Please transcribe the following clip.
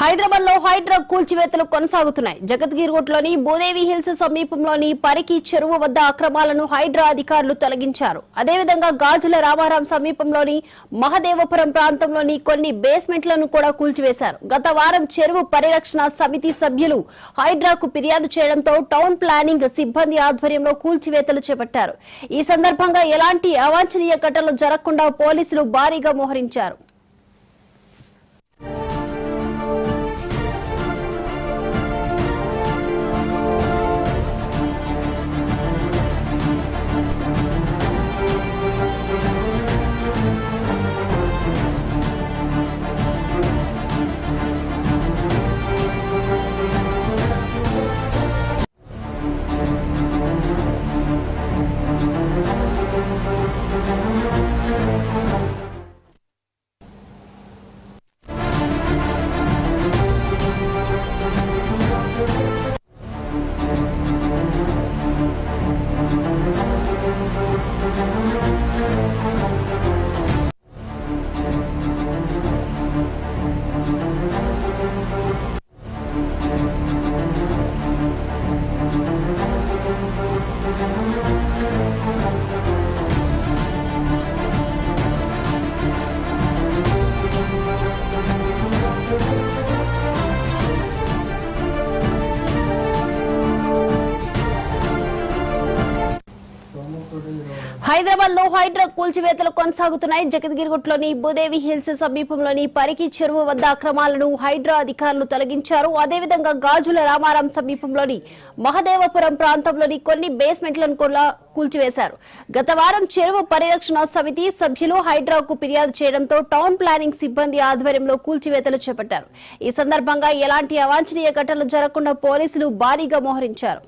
హైదరాబాద్ లో హైడ్రా కూల్చివేతలు కొనసాగుతున్నాయి. జగద్గిరిగుట్లోని భూదేవి హిల్స్ సమీపంలోని పరికి చెరువు వద్ద అక్రమాలను హైడ్రా అధికారులు తొలగించారు. అదేవిధంగా గాజుల రామారాం సమీపంలోని మహదేవపురం ప్రాంతంలోని కొన్ని బేస్మెంట్లను కూడా కూల్చివేశారు. గత వారం చెరువు పరిరక్షణ సమితి సభ్యులు హైడ్రాకు ఫిర్యాదు చేయడంతో టౌన్ ప్లానింగ్ సిబ్బంది ఆధ్వర్యంలో కూల్చివేతలు చేపట్టారు. ఈ సందర్భంగా ఎలాంటి అవాంఛనీయ ఘటనలు జరగకుండా పోలీసులు భారీగా మోహరించారు. హైదరాబాద్ లో హైడ్రా కూల్చివేతలు కొనసాగుతున్నాయి. జగద్గిరిగుట్లోని భూదేవి హిల్స్ సమీపంలోని పరికి చెరువు వద్ద అక్రమాలను హైడ్రా అధికారులు తొలగించారు. అదేవిధంగా గాజుల రామారాం సమీపంలోని మహదేవపురం ప్రాంతంలోని కొన్ని బేస్మెంట్లను కూడా కూల్చివేశారు. గత వారం చెరువు పరిరక్షణ సమితి సభ్యులు హైడ్రాకు ఫిర్యాదు చేయడంతో టౌన్ ప్లానింగ్ సిబ్బంది ఆధ్వర్యంలో కూల్చివేతలు చేపట్టారు. ఈ సందర్భంగా ఎలాంటి అవాంఛనీయ ఘటనలు జరగకుండా పోలీసులు భారీగా మోహరించారు.